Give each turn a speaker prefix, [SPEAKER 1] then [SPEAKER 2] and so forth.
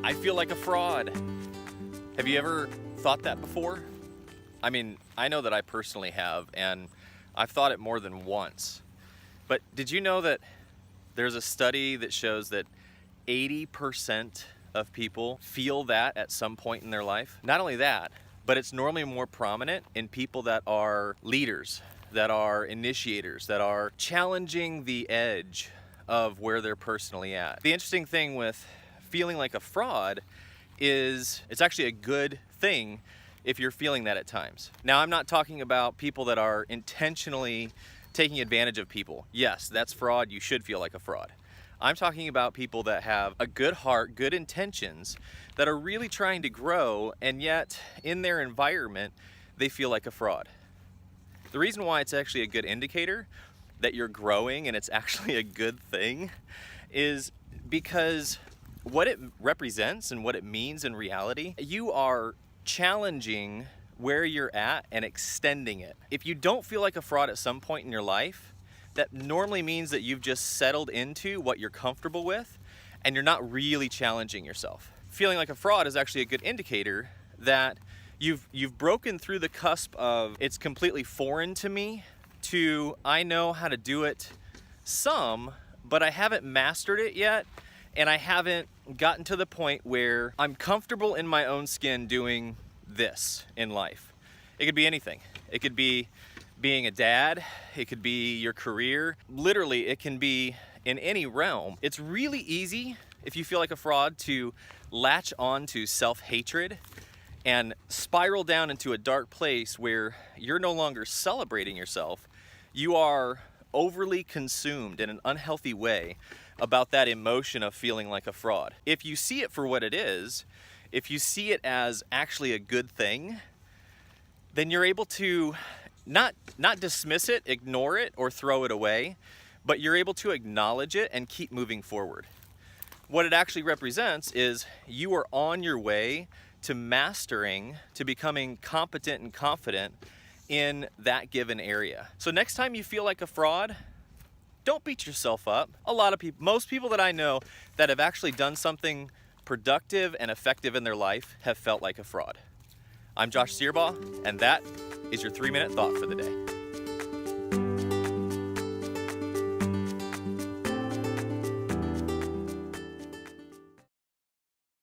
[SPEAKER 1] I feel like a fraud. Have you ever thought that before? I mean, I know that I personally have, and I've thought it more than once. But did you know that there's a study that shows that 80% of people feel that at some point in their life? Not only that, but it's normally more prominent in people that are leaders, that are initiators, that are challenging the edge of where they're personally at. The interesting thing with feeling like a fraud is it's actually a good thing if you're feeling that at times. Now, I'm not talking about people that are intentionally taking advantage of people. Yes, that's fraud. You should feel like a fraud. I'm talking about people that have a good heart, good intentions, that are really trying to grow, and yet in their environment, they feel like a fraud. The reason why it's actually a good indicator that you're growing and it's actually a good thing is because what it represents and what it means in reality, you are challenging where you're at and extending it. If you don't feel like a fraud at some point in your life, that normally means that you've just settled into what you're comfortable with and you're not really challenging yourself. Feeling like a fraud is actually a good indicator that you've broken through the cusp of it's completely foreign to me to I know how to do it some, but I haven't mastered it yet, and I haven't gotten to the point where I'm comfortable in my own skin doing this in life. It could be anything. It could be being a dad, it could be your career, literally it can be in any realm. It's really easy if you feel like a fraud to latch on to self-hatred and spiral down into a dark place where you're no longer celebrating yourself. You are overly consumed in an unhealthy way about that emotion of feeling like a fraud. If you see it for what it is, if you see it as actually a good thing, then you're able to not dismiss it, ignore it, or throw it away, but you're able to acknowledge it and keep moving forward. What it actually represents is you are on your way to mastering, to becoming competent and confident in that given area. So next time you feel like a fraud, don't beat yourself up. A lot of people, most people that I know that have actually done something productive and effective in their life have felt like a fraud. I'm Josh Searbaugh, and that is your 3-minute thought for the day.